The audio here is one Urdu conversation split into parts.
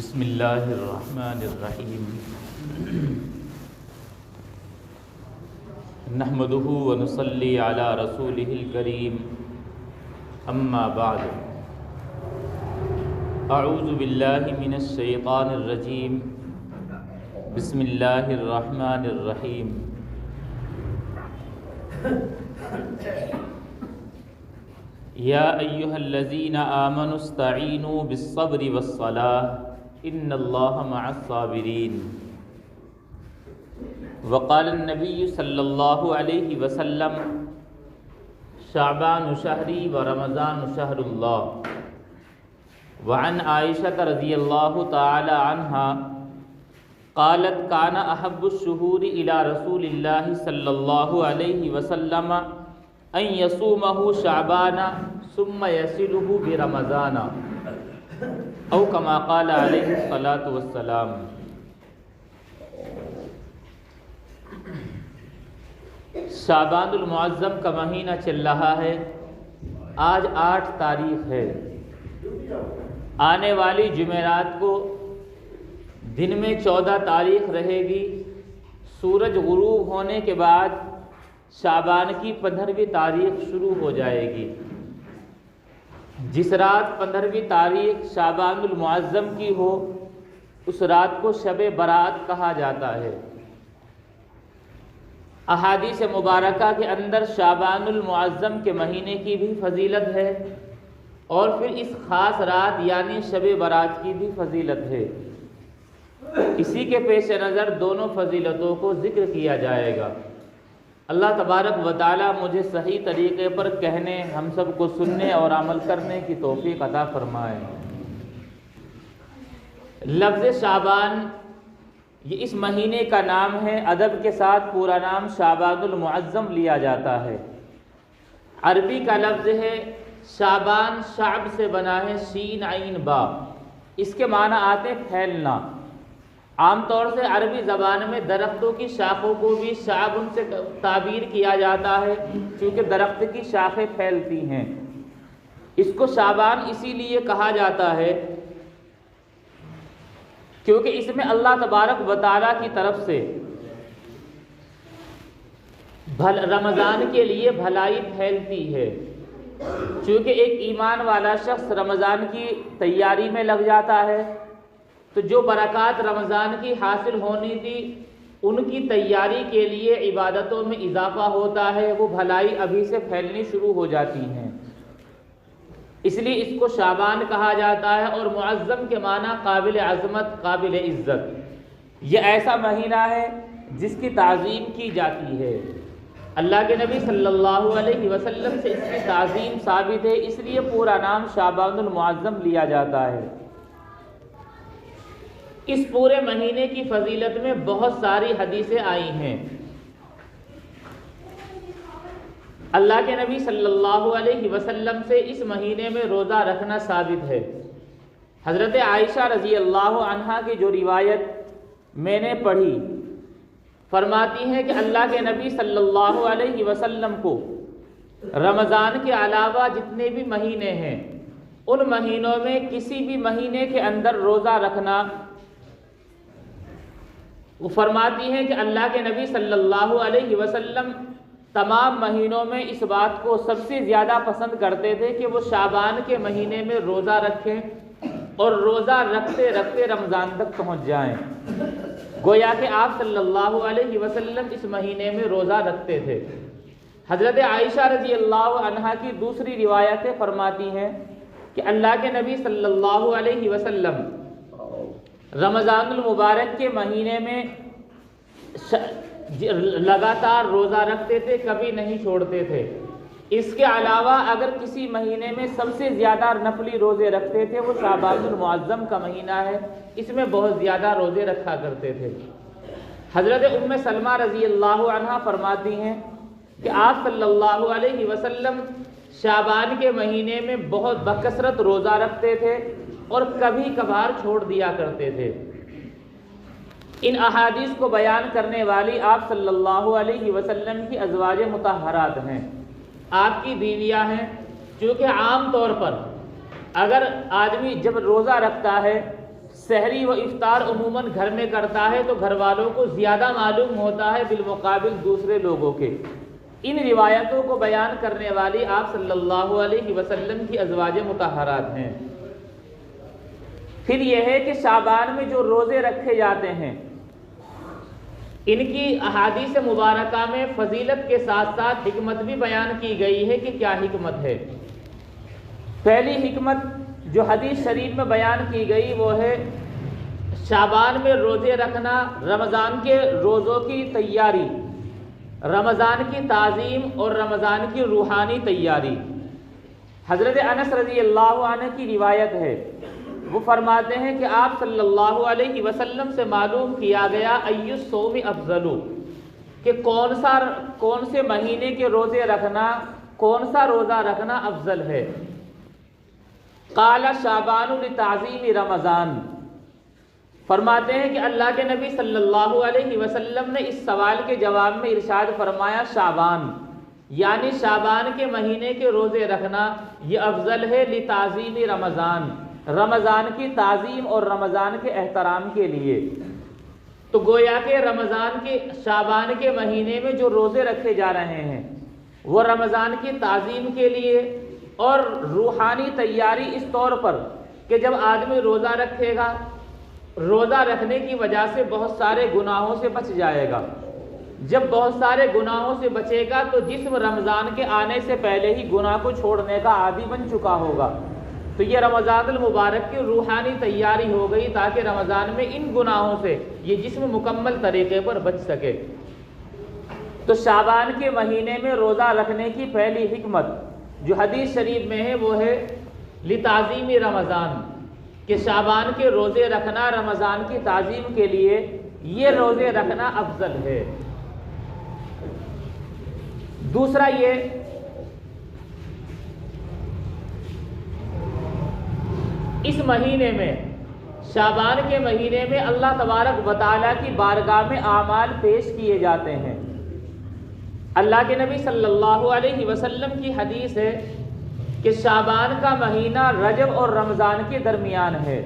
بسم اللہ الرحمن الرحیم نحمدہ ونصلی علی رسولہ الکریم اما بعد اعوذ باللہ من الشیطان الرجیم بسم اللہ الرحمن الرحیم یا ایہا الذین آمنوا استعینوا بالصبر والصلاة ان اللہ مع الصابرین وقال النبی صلی اللہ علیہ وسلم شعبان شہری ورمضان شہر اللہ وعن عائشہ رضی اللہ تعالی عنہا قالت کان احب الشہور الی رسول اللہ صلی اللہ علیہ وسلم ان یصومہ شعبان ثم یصلہ برمضان او کما قال علیہ الصلاۃ والسلام۔ شعبان المعظم کا مہینہ چل رہا ہے، آج 8 تاریخ ہے۔ آنے والی جمعرات کو دن میں 14 تاریخ رہے گی۔ سورج غروب ہونے کے بعد شعبان کی 15ویں تاریخ شروع ہو جائے گی۔ جس رات 15ویں تاریخ شعبان المعظم کی ہو اس رات کو شب برات کہا جاتا ہے۔ احادیث مبارکہ کے اندر شعبان المعظم کے مہینے کی بھی فضیلت ہے اور پھر اس خاص رات یعنی شب برات کی بھی فضیلت ہے۔ اسی کے پیش نظر دونوں فضیلتوں کو ذکر کیا جائے گا۔ اللہ تبارک و تعالی مجھے صحیح طریقے پر کہنے، ہم سب کو سننے اور عمل کرنے کی توفیق عطا فرمائے۔ لفظ شعبان یہ اس مہینے کا نام ہے، ادب کے ساتھ پورا نام شعبان المعظم لیا جاتا ہے۔ عربی کا لفظ ہے شعبان، شعب سے بنا ہے شین عین با، اس کے معنی آتے پھیلنا۔ عام طور سے عربی زبان میں درختوں کی شاخوں کو بھی شعب سے تعبیر کیا جاتا ہے کیونکہ درخت کی شاخیں پھیلتی ہیں۔ اس کو شعبان اسی لیے کہا جاتا ہے کیونکہ اس میں اللہ تبارک و تعالیٰ کی طرف سے رمضان کے لیے بھلائی پھیلتی ہے۔ چونکہ ایک ایمان والا شخص رمضان کی تیاری میں لگ جاتا ہے تو جو برکات رمضان کی حاصل ہونی تھی ان کی تیاری کے لیے عبادتوں میں اضافہ ہوتا ہے، وہ بھلائی ابھی سے پھیلنی شروع ہو جاتی ہیں۔ اس لیے اس کو شعبان کہا جاتا ہے اور معظم کے معنی قابل عظمت، قابل عزت۔ یہ ایسا مہینہ ہے جس کی تعظیم کی جاتی ہے۔ اللہ کے نبی صلی اللہ علیہ وسلم سے اس کی تعظیم ثابت ہے، اس لیے پورا نام شعبان المعظم لیا جاتا ہے۔ اس پورے مہینے کی فضیلت میں بہت ساری حدیثیں آئی ہیں۔ اللہ کے نبی صلی اللہ علیہ وسلم سے اس مہینے میں روزہ رکھنا ثابت ہے۔ حضرت عائشہ رضی اللہ عنہا کی جو روایت میں نے پڑھی فرماتی ہیں کہ اللہ کے نبی صلی اللہ علیہ وسلم کو رمضان کے علاوہ جتنے بھی مہینے ہیں ان مہینوں میں کسی بھی مہینے کے اندر روزہ رکھنا، وہ فرماتی ہیں کہ اللہ کے نبی صلی اللہ علیہ وسلم تمام مہینوں میں اس بات کو سب سے زیادہ پسند کرتے تھے کہ وہ شعبان کے مہینے میں روزہ رکھیں اور روزہ رکھتے رکھتے رمضان تک پہنچ جائیں۔ گویا کہ آپ صلی اللہ علیہ وسلم اس مہینے میں روزہ رکھتے تھے۔ حضرت عائشہ رضی اللہ عنہا کی دوسری روایتیں فرماتی ہیں کہ اللہ کے نبی صلی اللہ علیہ وسلم رمضان المبارک کے مہینے میں لگاتار روزہ رکھتے تھے، کبھی نہیں چھوڑتے تھے۔ اس کے علاوہ اگر کسی مہینے میں سب سے زیادہ نفلی روزے رکھتے تھے وہ شعبان المعظم کا مہینہ ہے، اس میں بہت زیادہ روزے رکھا کرتے تھے۔ حضرت ام سلمہ رضی اللہ عنہا فرماتی ہیں کہ آپ صلی اللہ علیہ وسلم شعبان کے مہینے میں بہت بکثرت روزہ رکھتے تھے اور کبھی کبھار چھوڑ دیا کرتے تھے۔ ان احادیث کو بیان کرنے والی آپ صلی اللہ علیہ وسلم کی ازواج مطہرات ہیں، آپ کی بیویاں ہیں۔ چونکہ عام طور پر اگر آدمی جب روزہ رکھتا ہے سحری و افطار عموماً گھر میں کرتا ہے تو گھر والوں کو زیادہ معلوم ہوتا ہے بالمقابل دوسرے لوگوں کے۔ ان روایتوں کو بیان کرنے والی آپ صلی اللہ علیہ وسلم کی ازواج مطہرات ہیں۔ پھر یہ ہے کہ شعبان میں جو روزے رکھے جاتے ہیں ان کی احادیث مبارکہ میں فضیلت کے ساتھ ساتھ حکمت بھی بیان کی گئی ہے کہ کیا حکمت ہے۔ پہلی حکمت جو حدیث شریف میں بیان کی گئی وہ ہے شعبان میں روزے رکھنا، رمضان کے روزوں کی تیاری، رمضان کی تعظیم اور رمضان کی روحانی تیاری۔ حضرت انس رضی اللہ عنہ کی روایت ہے، وہ فرماتے ہیں کہ آپ صلی اللہ علیہ وسلم سے معلوم کیا گیا ای الصوم افضل، کہ کون سے مہینے کے روزے رکھنا، کون سا روزہ رکھنا افضل ہے۔ قال شعبان لتعظیم رمضان، فرماتے ہیں کہ اللہ کے نبی صلی اللہ علیہ وسلم نے اس سوال کے جواب میں ارشاد فرمایا شعبان، یعنی شعبان کے مہینے کے روزے رکھنا یہ افضل ہے لتعظیم رمضان، رمضان کی تعظیم اور رمضان کے احترام کے لیے۔ تو گویا کہ رمضان کے شعبان کے مہینے میں جو روزے رکھے جا رہے ہیں وہ رمضان کی تعظیم کے لیے اور روحانی تیاری اس طور پر کہ جب آدمی روزہ رکھے گا، روزہ رکھنے کی وجہ سے بہت سارے گناہوں سے بچ جائے گا۔ جب بہت سارے گناہوں سے بچے گا تو جسم رمضان کے آنے سے پہلے ہی گناہ کو چھوڑنے کا عادی بن چکا ہوگا۔ تو یہ رمضان المبارک کی روحانی تیاری ہو گئی تاکہ رمضان میں ان گناہوں سے یہ جسم مکمل طریقے پر بچ سکے۔ تو شعبان کے مہینے میں روزہ رکھنے کی پہلی حکمت جو حدیث شریف میں ہے وہ ہے لتعظیم رمضان، کہ شعبان کے روزے رکھنا رمضان کی تعظیم کے لیے یہ روزے رکھنا افضل ہے۔ دوسرا یہ اس مہینے میں شعبان کے مہینے میں اللہ تبارک و تعالیٰ کی بارگاہ میں اعمال پیش کیے جاتے ہیں۔ اللہ کے نبی صلی اللہ علیہ وسلم کی حدیث ہے کہ شعبان کا مہینہ رجب اور رمضان کے درمیان ہے،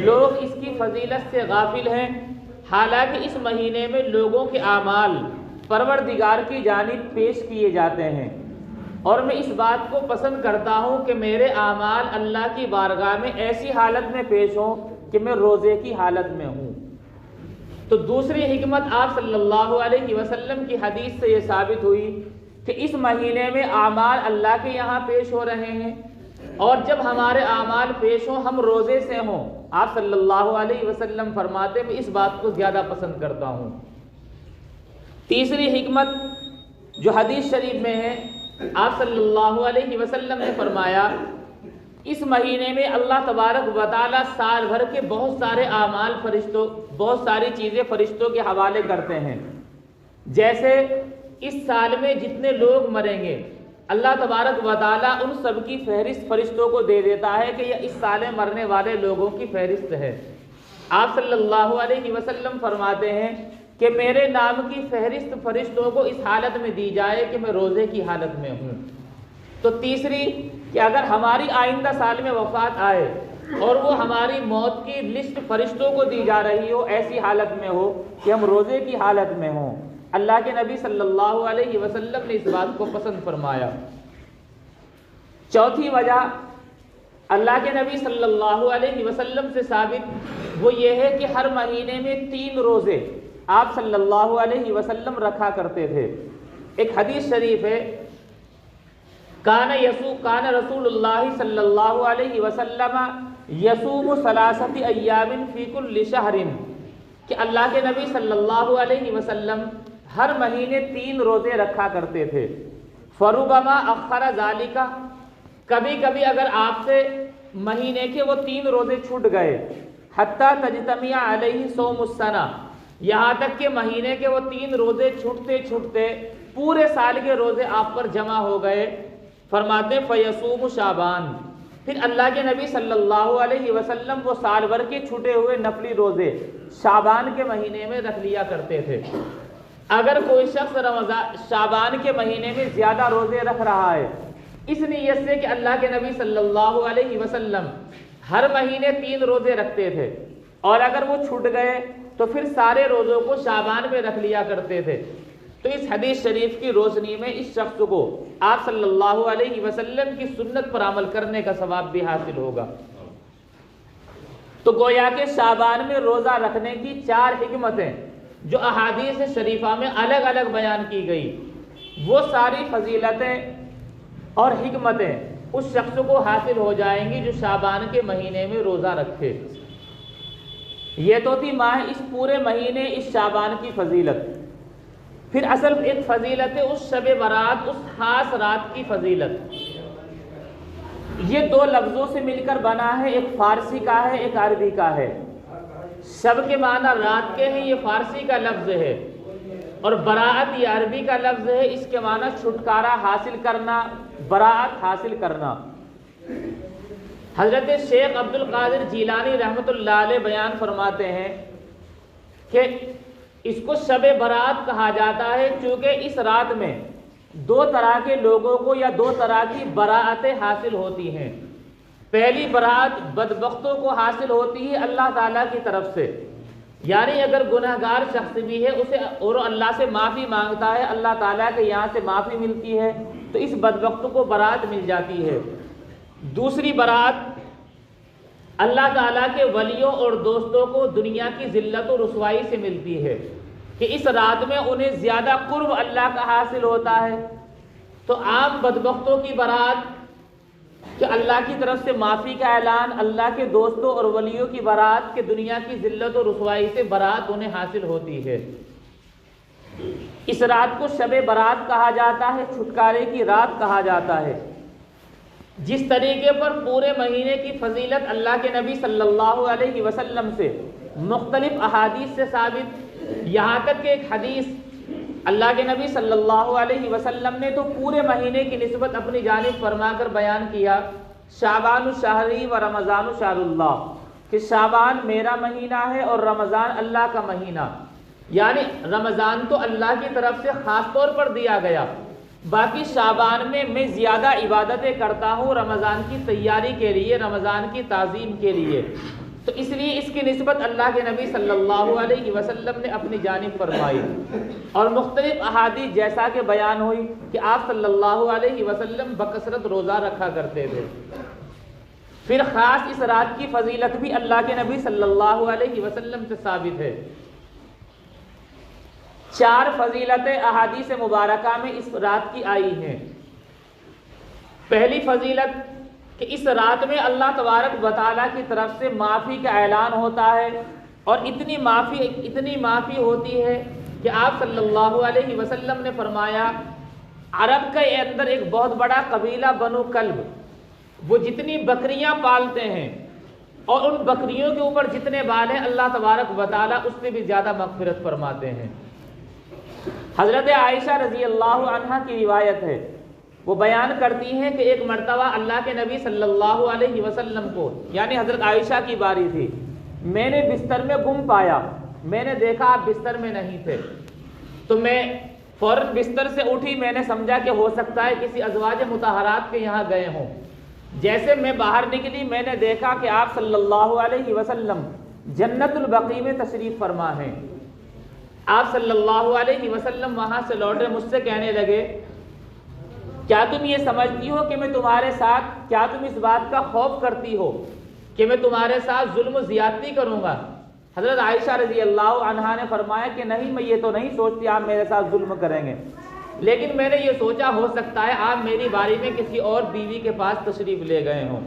لوگ اس کی فضیلت سے غافل ہیں، حالانکہ اس مہینے میں لوگوں کے اعمال پروردگار کی جانب پیش کیے جاتے ہیں، اور میں اس بات کو پسند کرتا ہوں کہ میرے اعمال اللہ کی بارگاہ میں ایسی حالت میں پیش ہوں کہ میں روزے کی حالت میں ہوں۔ تو دوسری حکمت آپ صلی اللہ علیہ وسلم کی حدیث سے یہ ثابت ہوئی کہ اس مہینے میں اعمال اللہ کے یہاں پیش ہو رہے ہیں، اور جب ہمارے اعمال پیش ہوں ہم روزے سے ہوں، آپ صلی اللہ علیہ وسلم فرماتے میں اس بات کو زیادہ پسند کرتا ہوں۔ تیسری حکمت جو حدیث شریف میں ہے، آپ صلی اللہ علیہ وسلم نے فرمایا اس مہینے میں اللہ تبارک و تعالیٰ سال بھر کے بہت سارے اعمال بہت ساری چیزیں فرشتوں کے حوالے کرتے ہیں۔ جیسے اس سال میں جتنے لوگ مریں گے اللہ تبارک و تعالیٰ ان سب کی فہرست فرشتوں کو دے دیتا ہے کہ یہ اس سال میں مرنے والے لوگوں کی فہرست ہے۔ آپ صلی اللہ علیہ وسلم فرماتے ہیں کہ میرے نام کی فہرست فرشتوں کو اس حالت میں دی جائے کہ میں روزے کی حالت میں ہوں۔ تو تیسری کہ اگر ہماری آئندہ سال میں وفات آئے اور وہ ہماری موت کی لسٹ فرشتوں کو دی جا رہی ہو، ایسی حالت میں ہو کہ ہم روزے کی حالت میں ہوں، اللہ کے نبی صلی اللہ علیہ وسلم نے اس بات کو پسند فرمایا۔ چوتھی وجہ اللہ کے نبی صلی اللہ علیہ وسلم سے ثابت وہ یہ ہے کہ ہر مہینے میں 3 روزے آپ صلی اللہ علیہ وسلم رکھا کرتے تھے۔ ایک حدیث شریف ہے کان رسول اللہ صلی اللہ علیہ وسلم یصوم 3 ایام فی کل شہر، کہ اللہ کے نبی صلی اللہ علیہ وسلم ہر مہینے 3 روزے رکھا کرتے تھے۔ فربما اخر ذالک، کبھی کبھی اگر آپ سے مہینے کے وہ 3 روزے چھوٹ گئے، حتی تجتمع علیہ صوم السنہ، یہاں تک کہ مہینے کے وہ 3 روزے چھوٹتے پورے سال کے روزے آپ پر جمع ہو گئے، فرماتے فیصوم شعبان، پھر اللہ کے نبی صلی اللہ علیہ وسلم وہ سال بھر کے چھوٹے ہوئے نفلی روزے شعبان کے مہینے میں رکھ لیا کرتے تھے۔ اگر کوئی شخص شعبان کے مہینے میں زیادہ روزے رکھ رہا ہے اس نیت سے کہ اللہ کے نبی صلی اللہ علیہ وسلم ہر مہینے 3 روزے رکھتے تھے، اور اگر وہ چھوٹ گئے تو پھر سارے روزوں کو شعبان میں رکھ لیا کرتے تھے۔ تو اس حدیث شریف کی روشنی میں اس شخص کو آپ صلی اللہ علیہ وسلم کی سنت پر عمل کرنے کا ثواب بھی حاصل ہوگا۔ تو گویا کہ شعبان میں روزہ رکھنے کی 4 حکمتیں جو احادیث شریفہ میں الگ الگ بیان کی گئی، وہ ساری فضیلتیں اور حکمتیں اس شخص کو حاصل ہو جائیں گی جو شعبان کے مہینے میں روزہ رکھے۔ یہ تو تھی ماہ اس پورے مہینے اس شعبان کی فضیلت۔ پھر اصل ایک فضیلت ہے اس شب برات، اس خاص رات کی فضیلت۔ یہ 2 لفظوں سے مل کر بنا ہے، ایک فارسی کا ہے، ایک عربی کا ہے۔ شب کے معنی رات کے ہیں، یہ فارسی کا لفظ ہے، اور براعت یہ عربی کا لفظ ہے، اس کے معنی چھٹکارا حاصل کرنا، براعت حاصل کرنا۔ حضرت شیخ عبد القادر جیلانی رحمۃ اللہ علیہ بیان فرماتے ہیں کہ اس کو شب برات کہا جاتا ہے چونکہ اس رات میں 2 طرح کے لوگوں کو یا 2 طرح کی براعتیں حاصل ہوتی ہیں۔ پہلی براعت بدبختوں کو حاصل ہوتی ہے اللہ تعالیٰ کی طرف سے، یعنی اگر گناہگار شخص بھی ہے اسے اور اللہ سے معافی مانگتا ہے، اللہ تعالیٰ کے یہاں سے معافی ملتی ہے تو اس بدبخت کو برات مل جاتی ہے۔ دوسری برات اللہ تعالیٰ کے ولیوں اور دوستوں کو دنیا کی ذلت و رسوائی سے ملتی ہے کہ اس رات میں انہیں زیادہ قرب اللہ کا حاصل ہوتا ہے۔ تو عام بدبختوں کی برات کہ اللہ کی طرف سے معافی کا اعلان، اللہ کے دوستوں اور ولیوں کی برات کہ دنیا کی ذلت و رسوائی سے برات انہیں حاصل ہوتی ہے۔ اس رات کو شب برات کہا جاتا ہے، چھٹکارے کی رات کہا جاتا ہے۔ جس طریقے پر پورے مہینے کی فضیلت اللہ کے نبی صلی اللہ علیہ وسلم سے مختلف احادیث سے ثابت، یہاں تک کہ ایک حدیث اللہ کے نبی صلی اللہ علیہ وسلم نے تو پورے مہینے کی نسبت اپنی جانب فرما کر بیان کیا، شعبان شہری و رمضان شہر اللہ، کہ شعبان میرا مہینہ ہے اور رمضان اللہ کا مہینہ، یعنی رمضان تو اللہ کی طرف سے خاص طور پر دیا گیا، باقی شعبان میں زیادہ عبادتیں کرتا ہوں رمضان کی تیاری کے لیے، رمضان کی تعظیم کے لیے، تو اس لیے اس کی نسبت اللہ کے نبی صلی اللہ علیہ وسلم نے اپنی جانب فرمائی۔ اور مختلف احادیث جیسا کہ بیان ہوئی کہ آپ صلی اللہ علیہ وسلم بکثرت روزہ رکھا کرتے تھے۔ پھر خاص اس رات کی فضیلت بھی اللہ کے نبی صلی اللہ علیہ وسلم سے ثابت ہے۔ 4 فضیلتیں احادیث مبارکہ میں اس رات کی آئی ہیں۔ پہلی فضیلت کہ اس رات میں اللہ تبارک و تعالیٰ کی طرف سے معافی کا اعلان ہوتا ہے، اور اتنی معافی ہوتی ہے کہ آپ صلی اللہ علیہ وسلم نے فرمایا عرب کے اندر ایک بہت بڑا قبیلہ بنو کلب، وہ جتنی بکریاں پالتے ہیں اور ان بکریوں کے اوپر جتنے بال ہیں اللہ تبارک و تعالیٰ اس سے بھی زیادہ مغفرت فرماتے ہیں۔ حضرت عائشہ رضی اللہ عنہا کی روایت ہے، وہ بیان کرتی ہیں کہ ایک مرتبہ اللہ کے نبی صلی اللہ علیہ وسلم کو، یعنی حضرت عائشہ کی باری تھی، میں نے بستر میں گم پایا، میں نے دیکھا آپ بستر میں نہیں تھے، تو میں فوراً بستر سے اٹھی، میں نے سمجھا کہ ہو سکتا ہے کسی ازواج مطہرات کے یہاں گئے ہوں۔ جیسے میں باہر نکلی میں نے دیکھا کہ آپ صلی اللہ علیہ وسلم جنت البقیع میں تشریف فرما ہیں۔ آپ صلی اللہ علیہ وسلم وہاں سے لوٹے، مجھ سے کہنے لگے کیا تم یہ سمجھتی ہو کہ میں تمہارے ساتھ، کیا تم اس بات کا خوف کرتی ہو کہ میں تمہارے ساتھ ظلم و زیادتی کروں گا؟ حضرت عائشہ رضی اللہ عنہا نے فرمایا کہ نہیں، میں یہ تو نہیں سوچتی آپ میرے ساتھ ظلم کریں گے، لیکن میں نے یہ سوچا ہو سکتا ہے آپ میری باری میں کسی اور بیوی کے پاس تشریف لے گئے ہوں۔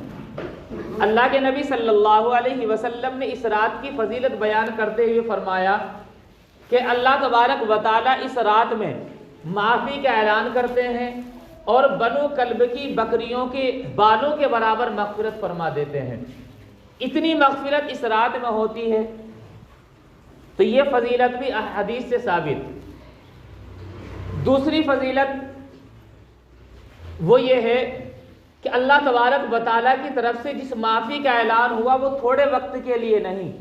اللہ کے نبی صلی اللہ علیہ وسلم نے اس رات کی فضیلت بیان کرتے ہوئے فرمایا کہ اللہ تبارک و تعالیٰ اس رات میں معافی کا اعلان کرتے ہیں اور بنو کلب کی بکریوں کے بالوں کے برابر مغفرت فرما دیتے ہیں۔ اتنی مغفرت اس رات میں ہوتی ہے، تو یہ فضیلت بھی حدیث سے ثابت۔ دوسری فضیلت وہ یہ ہے کہ اللہ تبارک و تعالیٰ کی طرف سے جس معافی کا اعلان ہوا وہ تھوڑے وقت کے لیے نہیں،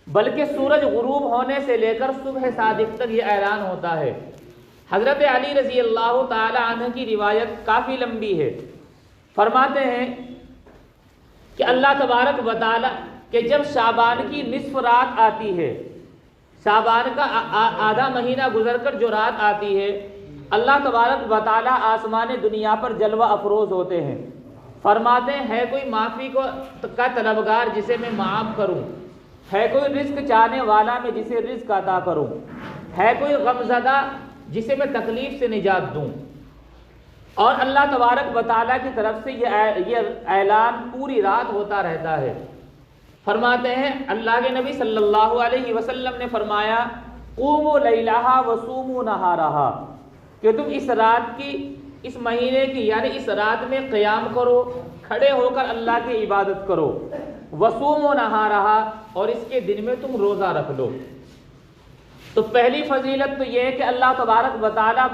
بلکہ سورج غروب ہونے سے لے کر صبح صادق تک یہ اعلان ہوتا ہے۔ حضرت علی رضی اللہ تعالی عنہ کی روایت کافی لمبی ہے، فرماتے ہیں کہ اللہ تبارک و تعالی کہ جب شعبان کی نصف رات آتی ہے، شعبان کا آدھا مہینہ گزر کر جو رات آتی ہے، اللہ تبارک و تعالی آسمان دنیا پر جلوہ افروز ہوتے ہیں، فرماتے ہیں ہے کوئی معافی کا طلبگار جسے میں معاف کروں، ہے کوئی رزق چاہنے والا میں جسے رزق عطا کروں، ہے کوئی غمزدہ جسے میں تکلیف سے نجات دوں۔ اور اللہ تبارک و تعالیٰ کی طرف سے یہ اعلان پوری رات ہوتا رہتا ہے۔ فرماتے ہیں اللہ کے نبی صلی اللہ علیہ وسلم نے فرمایا قوموا لیلہا وصوموا نہارہا، کہ تم اس رات کی، اس مہینے کی یعنی اس رات میں قیام کرو، کھڑے ہو کر اللہ کی عبادت کرو، وصوموا نہارہا، اور اس کے دن میں تم روزہ رکھ لو۔ تو پہلی فضیلت تو یہ ہے کہ اللہ تبارک و تعالیٰ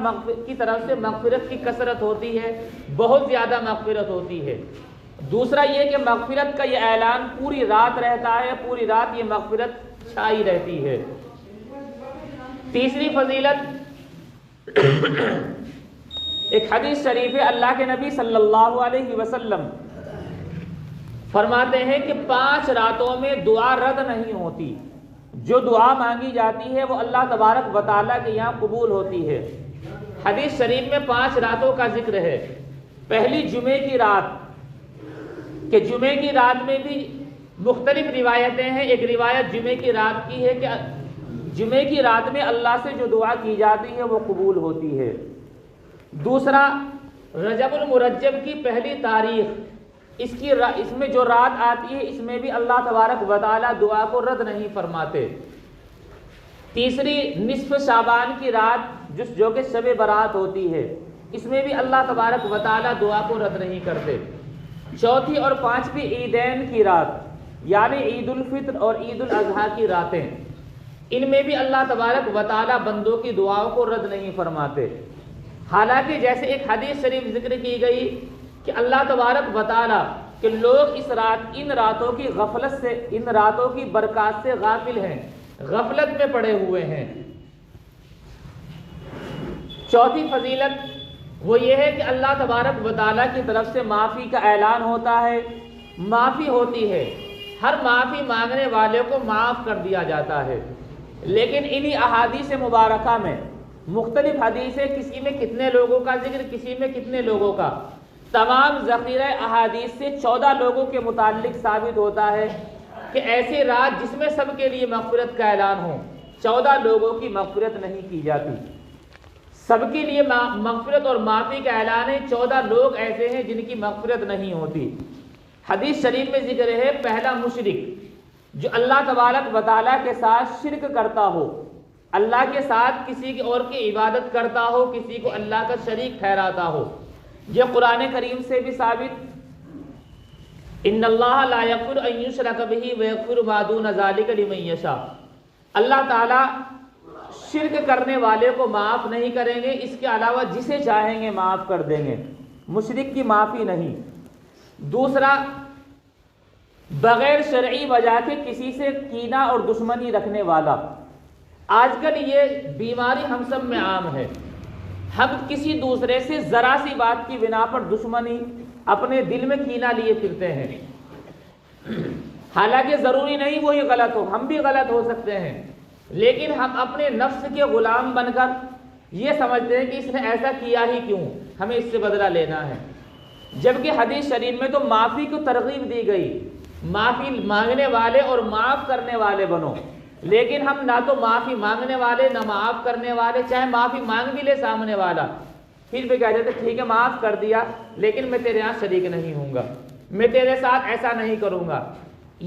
کی طرف سے مغفرت کی کثرت ہوتی ہے، بہت زیادہ مغفرت ہوتی ہے۔ دوسرا یہ کہ مغفرت کا یہ اعلان پوری رات رہتا ہے، پوری رات یہ مغفرت چھائی رہتی ہے۔ تیسری فضیلت ایک حدیث شریف ہے، اللہ کے نبی صلی اللہ علیہ وسلم فرماتے ہیں کہ 5 راتوں میں دعا رد نہیں ہوتی، جو دعا مانگی جاتی ہے وہ اللہ تبارک و تعالیٰ کے یہاں قبول ہوتی ہے۔ حدیث شریف میں 5 راتوں کا ذکر ہے۔ پہلی جمعے کی رات، کہ جمعے کی رات میں بھی مختلف روایتیں ہیں۔ ایک روایت جمعے کی رات کی ہے کہ جمعے کی رات میں اللہ سے جو دعا کی جاتی ہے وہ قبول ہوتی ہے۔ دوسرا رجب المرجب کی پہلی تاریخ، اس میں جو رات آتی ہے اس میں بھی اللہ تبارک و تعالیٰ دعا کو رد نہیں فرماتے۔ تیسری نصف شعبان کی رات جو کہ شب برات ہوتی ہے، اس میں بھی اللہ تبارک و تعالیٰ دعا کو رد نہیں کرتے۔ چوتھی اور پانچویں عیدین کی رات، یعنی عید الفطر اور عید الاضحیٰ کی راتیں، ان میں بھی اللہ تبارک و تعالیٰ بندوں کی دعاؤں کو رد نہیں فرماتے۔ حالانکہ جیسے ایک حدیث شریف ذکر کی گئی کہ اللہ تبارک و تعالیٰ کہ لوگ ان راتوں کی غفلت سے، ان راتوں کی برکات سے غافل ہیں، غفلت میں پڑے ہوئے ہیں۔ چوتھی فضیلت وہ یہ ہے کہ اللہ تبارک و تعالیٰ کی طرف سے معافی کا اعلان ہوتا ہے، معافی ہوتی ہے، ہر معافی مانگنے والے کو معاف کر دیا جاتا ہے۔ لیکن انہی احادیث مبارکہ میں مختلف حدیثیں، کسی میں کتنے لوگوں کا ذکر، کسی میں کتنے لوگوں کا، تمام ذخیرہ احادیث سے 14 لوگوں کے متعلق ثابت ہوتا ہے کہ ایسی رات جس میں سب کے لیے مغفرت کا اعلان ہو، 14 لوگوں کی مغفرت نہیں کی جاتی۔ سب کے لیے مغفرت اور معافی کا اعلان ہے، 14 لوگ ایسے ہیں جن کی مغفرت نہیں ہوتی۔ حدیث شریف میں ذکر ہے پہلا مشرک جو اللہ تبارک و تعالیٰ کے ساتھ شرک کرتا ہو، اللہ کے ساتھ کسی اور کی عبادت کرتا ہو، کسی کو اللہ کا شریک ٹھہراتا ہو۔ یہ قرآن کریم سے بھی ثابت، ان اللہ لا یغفر ان یشرک بہ ویغفر ما دون ذلک لمن یشاء، اللہ تعالیٰ شرک کرنے والے کو معاف نہیں کریں گے، اس کے علاوہ جسے چاہیں گے معاف کر دیں گے، مشرک کی معافی نہیں۔ دوسرا بغیر شرعی وجہ کے کسی سے کینہ اور دشمنی رکھنے والا، آج کل یہ بیماری ہم سب میں عام ہے، ہم کسی دوسرے سے ذرا سی بات کی بنا پر دشمنی، اپنے دل میں کینہ لیے پھرتے ہیں، حالانکہ ضروری نہیں وہی غلط ہو، ہم بھی غلط ہو سکتے ہیں، لیکن ہم اپنے نفس کے غلام بن کر یہ سمجھتے ہیں کہ اس نے ایسا کیا ہی کیوں، ہمیں اس سے بدلہ لینا ہے۔ جبکہ حدیث شریف میں تو معافی کو ترغیب دی گئی، معافی مانگنے والے اور معاف کرنے والے بنو، لیکن ہم نہ تو معافی مانگنے والے نہ معاف کرنے والے، چاہے معافی مانگ بھی لے سامنے والا پھر بھی کہہ دیتے ٹھیک ہے معاف کر دیا لیکن میں تیرے یہاں شریک نہیں ہوں گا، میں تیرے ساتھ ایسا نہیں کروں گا۔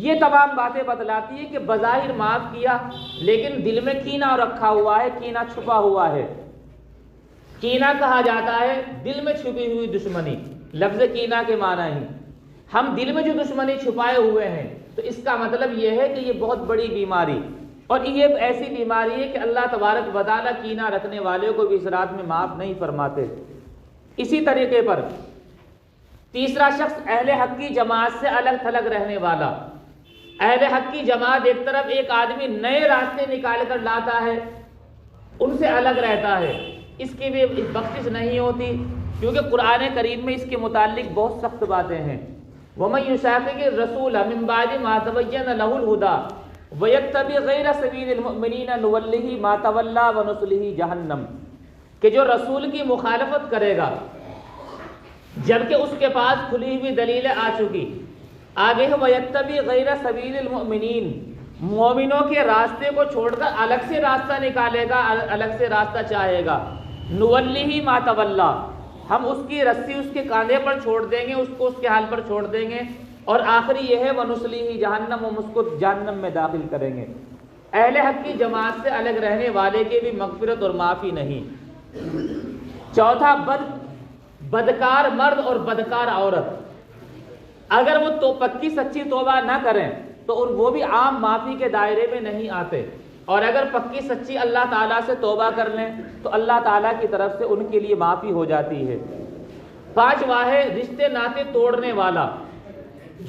یہ تمام باتیں بتلاتی ہے کہ بظاہر معاف کیا لیکن دل میں کینہ رکھا ہوا ہے، کینہ چھپا ہوا ہے۔ کینہ کہا جاتا ہے دل میں چھپی ہوئی دشمنی، لفظ کینہ کے معنی ہی، ہم دل میں جو دشمنی چھپائے ہوئے ہیں، تو اس کا مطلب یہ ہے کہ یہ بہت بڑی بیماری، اور یہ ایسی بیماری ہے کہ اللہ تبارک و تعالیٰ کینہ رکھنے والے کو بھی اس رات میں معاف نہیں فرماتے۔ اسی طریقے پر تیسرا شخص اہل حق کی جماعت سے الگ تھلگ رہنے والا، اہل حق کی جماعت ایک طرف ایک آدمی نئے راستے نکال کر لاتا ہے، ان سے الگ رہتا ہے، اس کی بھی بخشش نہیں ہوتی، کیونکہ قرآن کریم میں اس کے متعلق بہت سخت باتیں ہیں۔ وَمَن يُشَاقِقِ الرَّسُولَ مِن بَعْدِ مَا تَبَيَّنَ لَهُ الْهُدَىٰ وَيَتَّبِعْ غَيْرَ سَبِيلِ الْمُؤْمِنِينَ نُوَلِّهِ مَا تَوَلَّىٰ وَنُصْلِهِ جَہَنَّمَ، کہ جو رسول کی مخالفت کرے گا جبکہ اس کے پاس کھلی ہوئی دلیلیں آ چکی، آگے ہے وَيَتَّبِعْ غَيْرَ سَبِيلِ الْمُؤْمِنِينَ، مومنوں کے راستے کو چھوڑ کر الگ سے راستہ نکالے گا، الگ سے راستہ چاہے گا، نُوَلِّهِ مَا تَوَلَّىٰ، ہم اس کی رسی اس کے کاندھے پر چھوڑ دیں گے، اس کو اس کے حال پر چھوڑ دیں گے، اور آخری یہ ہے وَنُصْلِهِ جہنم، ہم اس کو جہنم میں داخل کریں گے۔ اہل حق کی جماعت سے الگ رہنے والے کی بھی مغفرت اور معافی نہیں۔ چوتھا، بدکار مرد اور بدکار عورت اگر وہ تو پکی سچی توبہ نہ کریں تو وہ بھی عام معافی کے دائرے میں نہیں آتے، اور اگر پکی سچی اللہ تعالیٰ سے توبہ کر لیں تو اللہ تعالیٰ کی طرف سے ان کے لیے معافی ہو جاتی ہے۔ پانچواں ہے رشتے ناطے توڑنے والا،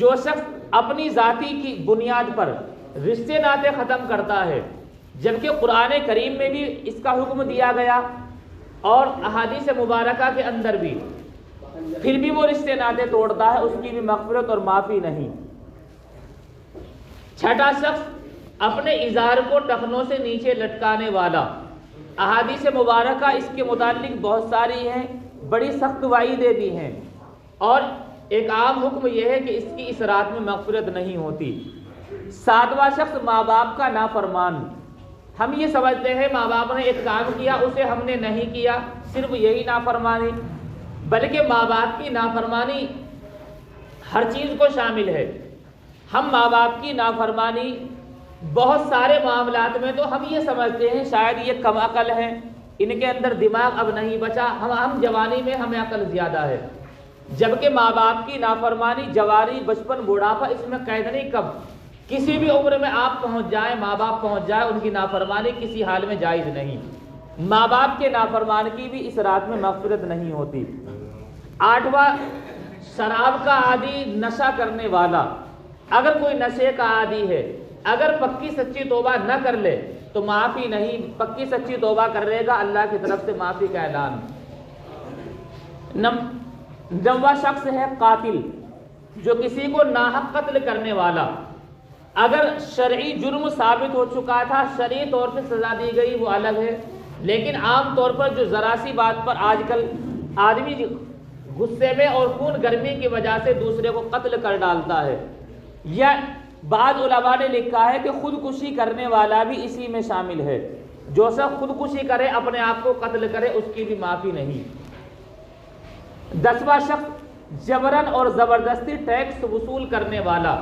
جو شخص اپنی ذاتی کی بنیاد پر رشتے ناطے ختم کرتا ہے، جبکہ قرآن کریم میں بھی اس کا حکم دیا گیا اور احادیث مبارکہ کے اندر بھی، پھر بھی وہ رشتے ناطے توڑتا ہے، اس کی بھی مغفرت اور معافی نہیں۔ چھٹا شخص اپنے ازار کو ٹخنوں سے نیچے لٹکانے والا، احادیث مبارکہ اس کے متعلق بہت ساری ہیں، بڑی سخت وعیدیں بھی ہیں، اور ایک عام حکم یہ ہے کہ اس کی اس رات میں مغفرت نہیں ہوتی۔ ساتواں شخص ماں باپ کا نافرمان، ہم یہ سمجھتے ہیں ماں باپ نے ایک کام کیا اسے ہم نے نہیں کیا، صرف یہی نافرمانی، بلکہ ماں باپ کی نافرمانی ہر چیز کو شامل ہے۔ ہم ماں باپ کی نافرمانی بہت سارے معاملات میں تو ہم یہ سمجھتے ہیں شاید یہ کم عقل ہیں، ان کے اندر دماغ اب نہیں بچا، ہم جوانی میں ہمیں عقل زیادہ ہے، جبکہ ماں باپ کی نافرمانی جوانی، بچپن، بوڑھاپا، اس میں قید نہیں، کب کسی بھی عمر میں آپ پہنچ جائیں، ماں باپ پہنچ جائیں، ان کی نافرمانی کسی حال میں جائز نہیں۔ ماں باپ کے نافرمان کی بھی اس رات میں مغفرت نہیں ہوتی۔ آٹھواں، شراب کا عادی، نشہ کرنے والا، اگر کوئی نشے کا عادی ہے، اگر پکی سچی توبہ نہ کر لے تو معافی نہیں، پکی سچی توبہ کر لے گا اللہ کی طرف سے معافی کا اعلان۔ نوواں شخص ہے قاتل، جو کسی کو ناحق قتل کرنے والا، اگر شرعی جرم ثابت ہو چکا تھا، شرعی طور پہ سزا دی گئی، وہ الگ ہے، لیکن عام طور پر جو ذرا سی بات پر آج کل آدمی غصے میں اور خون گرمی کی وجہ سے دوسرے کو قتل کر ڈالتا ہے، یا بعض علماء نے لکھا ہے کہ خودکشی کرنے والا بھی اسی میں شامل ہے، جو شخص خودکشی کرے، اپنے آپ کو قتل کرے، اس کی بھی معافی نہیں۔ 10واں شخص جبرن اور زبردستی ٹیکس وصول کرنے والا،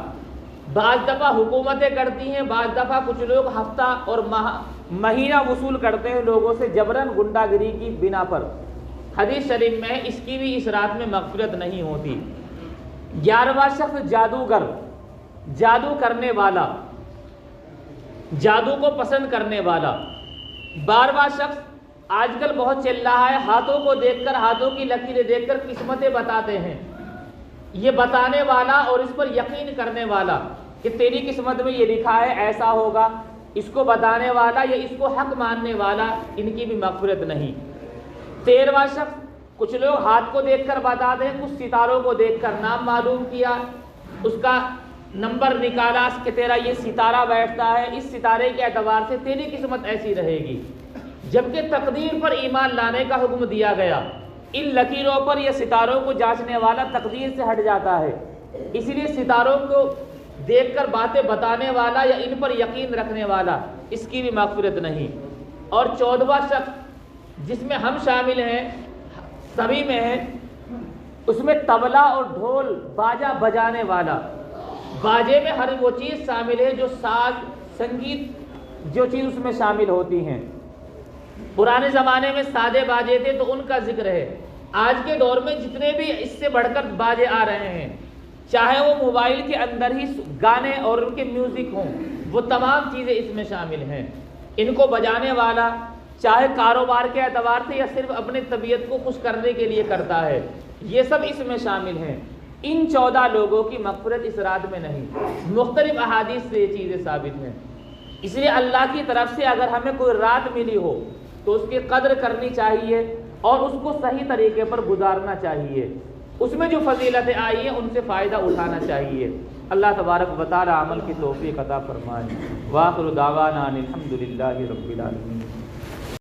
بعض دفعہ حکومتیں کرتی ہیں، بعض دفعہ کچھ لوگ ہفتہ اور مہینہ وصول کرتے ہیں لوگوں سے جبرن، غنڈہ گری کی بنا پر، حدیث شریف میں اس کی بھی اس رات میں مغفرت نہیں ہوتی۔ 11واں شخص جادوگر، جادو کرنے والا، جادو کو پسند کرنے والا۔ 12واں شخص آج کل بہت چل رہا ہے، ہاتھوں کو دیکھ کر، ہاتھوں کی لکیریں دیکھ کر قسمتیں بتاتے ہیں، یہ بتانے والا اور اس پر یقین کرنے والا کہ تیری قسمت میں یہ لکھا ہے ایسا ہوگا، اس کو بتانے والا یا اس کو حق ماننے والا، ان کی بھی مغفرت نہیں۔ 13واں شخص، کچھ لوگ ہاتھ کو دیکھ کر بتاتے ہیں، کچھ ستاروں کو دیکھ کر نام معلوم کیا، اس کا نمبر نکالا کہ تیرا یہ ستارہ بیٹھتا ہے، اس ستارے کے اعتبار سے تیری قسمت ایسی رہے گی، جبکہ تقدیر پر ایمان لانے کا حکم دیا گیا۔ ان لکیروں پر یا ستاروں کو جانچنے والا تقدیر سے ہٹ جاتا ہے، اس لیے ستاروں کو دیکھ کر باتیں بتانے والا یا ان پر یقین رکھنے والا، اس کی بھی مغفرت نہیں۔ اور 14واں شخص جس میں ہم شامل ہیں، سبھی میں ہیں، اس میں طبلہ اور ڈھول باجا بجانے والا، باجے میں ہر وہ چیز شامل ہے جو ساز، سنگیت، جو چیز اس میں شامل ہوتی ہیں۔ پرانے زمانے میں سادے باجے تھے تو ان کا ذکر ہے، آج کے دور میں جتنے بھی اس سے بڑھ کر باجے آ رہے ہیں، چاہے وہ موبائل کے اندر ہی گانے اور ان کے میوزک ہوں، وہ تمام چیزیں اس میں شامل ہیں۔ ان کو بجانے والا چاہے کاروبار کے اعتبار سے یا صرف اپنی طبیعت کو خوش کرنے کے لیے کرتا ہے، یہ سب اس میں شامل ہیں۔ ان 14 لوگوں کی مغفرت اس رات میں نہیں، مختلف احادیث سے یہ چیزیں ثابت ہیں۔ اس لیے اللہ کی طرف سے اگر ہمیں کوئی رات ملی ہو تو اس کی قدر کرنی چاہیے اور اس کو صحیح طریقے پر گزارنا چاہیے۔ اس میں جو فضیلتیں آئی ہیں ان سے فائدہ اٹھانا چاہیے۔ اللہ تبارک و تعالی عمل کی توفیق عطا فرمائے۔ وآخر دعوانا ان الحمد للہ رب العالمین۔